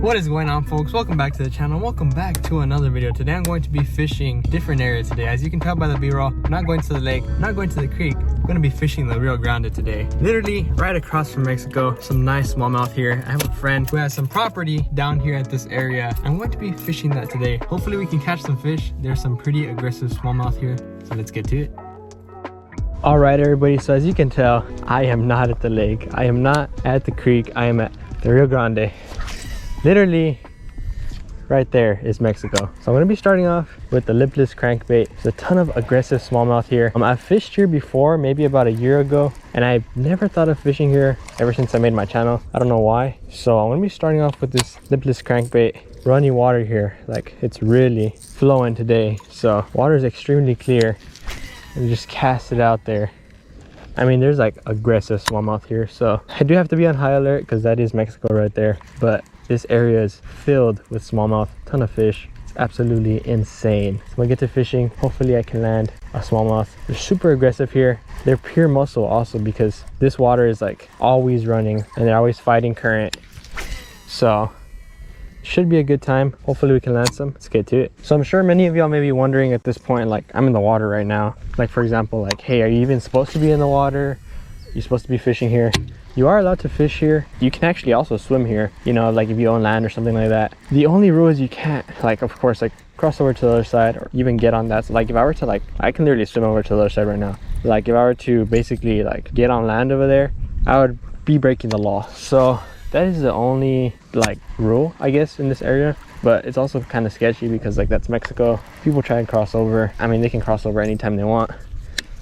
What is going on, folks? Welcome back to the channel. Welcome back to another video. Today I'm going to be fishing different areas today. As you can tell by the b-roll, I'm not going to the lake, I'm not going to the creek. I'm going to be fishing the Rio Grande today. Literally right across from Mexico. Some nice smallmouth here. I have a friend who has some property down here at this area. I'm going to be fishing that today. Hopefully we can catch some fish. There's some pretty aggressive smallmouth here, so let's get to it. All right, everybody, so as you can tell, I am not at the lake, I am not at the creek, I am at the Rio Grande. Literally right there is Mexico. So I'm going to be starting off with the lipless crankbait. There's a ton of aggressive smallmouth here. I've fished here before, maybe about a year ago, and I've never thought of fishing here ever since I made my channel. I don't know why. So I'm going to be starting off with this lipless crankbait. Runny water here, like it's really flowing today. So water is extremely clear, and just cast it out there. I mean, there's like aggressive smallmouth here, so I do have to be on high alert because that is Mexico right there. But this area is filled with smallmouth, ton of fish. It's absolutely insane. So when I get to fishing, hopefully I can land a smallmouth. They're super aggressive here. They're pure muscle also because this water is like always running and they're always fighting current. So should be a good time. Hopefully we can land some. Let's get to it. So I'm sure many of y'all may be wondering at this point, like, I'm in the water right now. Like, for example, like, hey, are you even supposed to be in the water? You're supposed to be fishing here. You are allowed to fish here. You can actually also swim here, you know, like if you own land or something like that. The only rule is you can't, like, of course, like cross over to the other side or even get on that. So like if I were to, like, I can literally swim over to the other side right now. Like if I were to basically like get on land over there, I would be breaking the law. So that is the only like rule, I guess, in this area. But it's also kind of sketchy because like that's Mexico. People try and cross over. I mean, they can cross over anytime they want.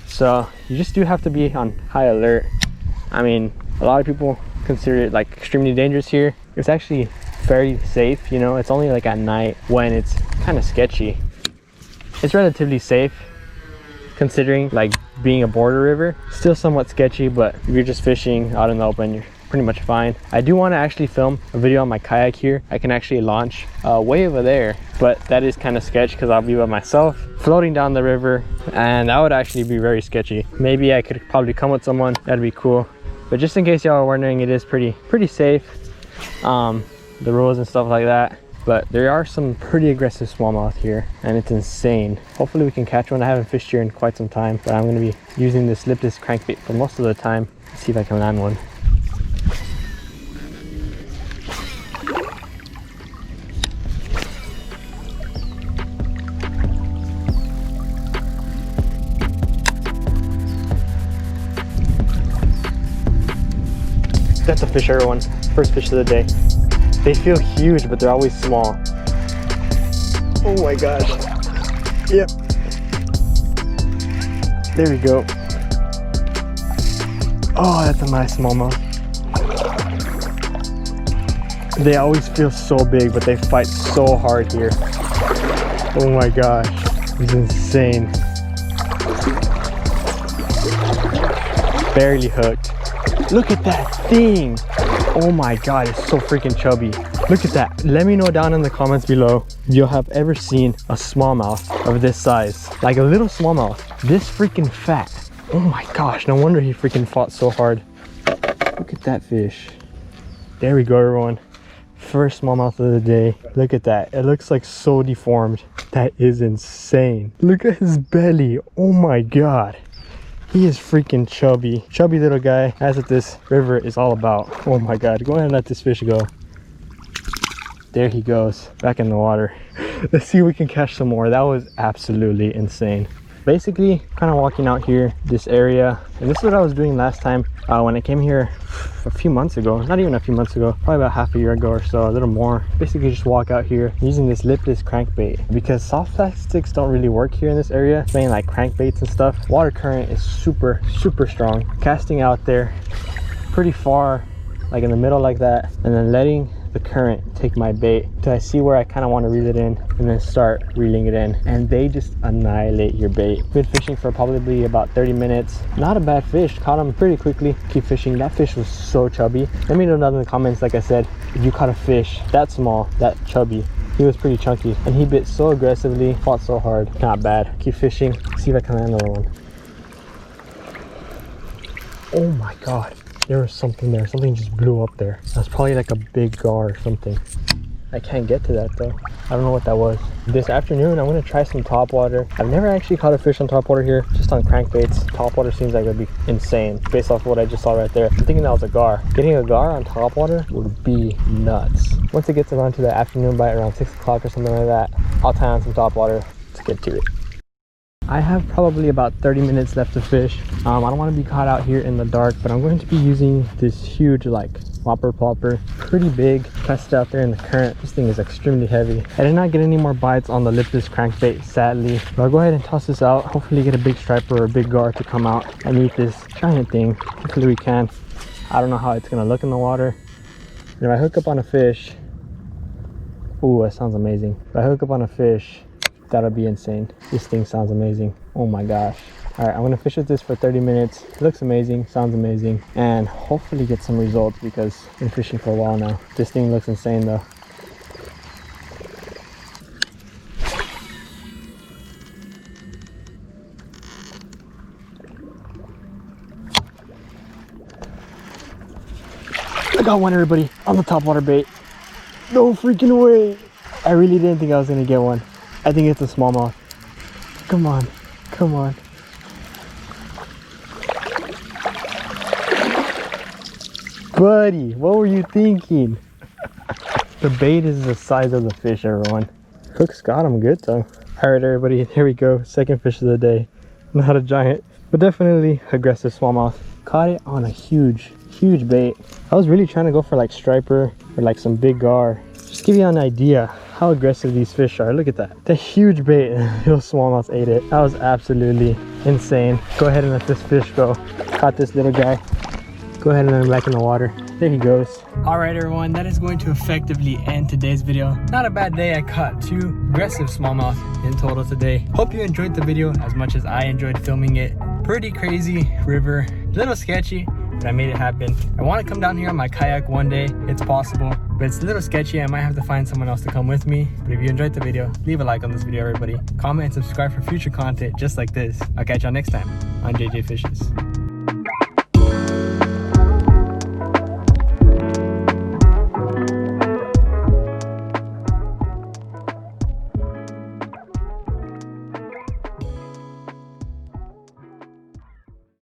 So you just do have to be on high alert. I mean, a lot of people consider it like extremely dangerous here. It's actually very safe, you know. It's only like at night when it's kind of sketchy. It's relatively safe considering like being a border river. Still somewhat sketchy, but if you're just fishing out in the open, you're pretty much fine. I do want to actually film a video on my kayak here. I can actually launch way over there, but that is kind of sketch because I'll be by myself floating down the river, and that would actually be very sketchy. Maybe I could probably come with someone, that'd be cool. But just in case y'all are wondering, it is pretty safe, the rules and stuff like that. But there are some pretty aggressive smallmouth here, and it's insane. Hopefully we can catch one. I haven't fished here in quite some time, but I'm going to be using this lipless crankbait for most of the time. Let's see if I can land one. That's a fish, everyone. First fish of the day. They feel huge, but they're always small. Oh my gosh. Yep. There we go. Oh, that's a nice smallmouth. They always feel so big, but they fight so hard here. Oh my gosh. It's insane. Barely hooked. Look at that thing. Oh my god, it's so freaking chubby. Look at that. Let me know down in the comments below if you have ever seen a smallmouth of this size. Like a little smallmouth this freaking fat. Oh my gosh, no wonder he freaking fought so hard. Look at that fish. There we go, everyone. First smallmouth of the day. Look at that. It looks like so deformed. That is insane. Look at his belly. Oh my god. He is freaking chubby. Chubby little guy. That's what this river is all about. Oh my god. Go ahead and let this fish go. There he goes. Back in the water. Let's see if we can catch some more. That was absolutely insane. Basically, kind of walking out here, this area. And this is what I was doing last time when I came here a few months ago. Not even a few months ago. Probably about half a year ago or so. A little more. Basically just walk out here using this lipless crankbait. Because soft plastics don't really work here in this area. Playing like crankbaits and stuff. Water current is super strong. Casting out there pretty far, like in the middle like that. And then letting the current take my bait till I see where I kind of want to reel it in, and then start reeling it in, and they just annihilate your bait. Been fishing for probably about 30 minutes. Not a bad fish, caught him pretty quickly. Keep fishing. That fish was so chubby. Let me know down in the comments, like I said, if you caught a fish that small, that chubby. He was pretty chunky, and he bit so aggressively, fought so hard. Not bad. Keep fishing, see if I can land another one. Oh my god, there was something there. Something just blew up there. That's probably like a big gar or something. I can't get to that though. I don't know what that was. This afternoon, I'm gonna try some topwater. I've never actually caught a fish on topwater here, just on crankbaits. Topwater seems like it'd be insane based off of what I just saw right there. I'm thinking that was a gar. Getting a gar on topwater would be nuts. Once it gets around to the afternoon bite, around 6 o'clock or something like that, I'll tie on some topwater. Let's get to it. I have probably about 30 minutes left to fish. I don't want to be caught out here in the dark, but I'm going to be using this huge like whopper plopper, pretty big, cast out there in the current. This thing is extremely heavy. I did not get any more bites on the lipless crankbait, sadly, but I'll go ahead and toss this out. Hopefully get a big striper or a big gar to come out and eat this giant thing. Hopefully we can. I don't know how it's gonna look in the water. And if I hook up on a fish, ooh, that sounds amazing. If I hook up on a fish, that'll be insane. This thing sounds amazing. Oh my gosh. All right, I'm gonna fish with this for 30 minutes. It looks amazing, sounds amazing, and hopefully get some results because I've been fishing for a while now. This thing looks insane though. I got one, everybody, on the topwater bait. No freaking way. I really didn't think I was gonna get one. I think it's a smallmouth. Come on, come on. Buddy, what were you thinking? The bait is the size of the fish, everyone. Hook's got him good though. All right, everybody, here we go. Second fish of the day. Not a giant, but definitely aggressive smallmouth. Caught it on a huge bait. I was really trying to go for like striper or like some big gar. Just give you an idea how aggressive these fish are. Look at that. The huge bait, those smallmouths ate it. That was absolutely insane. Go ahead and let this fish go. Caught this little guy. Go ahead and let him back in the water. There he goes. All right, everyone, that is going to effectively end today's video. Not a bad day. I caught 2 aggressive smallmouth in total today. Hope you enjoyed the video as much as I enjoyed filming it. Pretty crazy river, a little sketchy, but I made it happen. I want to come down here on my kayak one day. It's possible, but it's a little sketchy. I might have to find someone else to come with me. But if you enjoyed the video, leave a like on this video, everybody. Comment and subscribe for future content just like this. I'll catch y'all next time on JJ Fishes.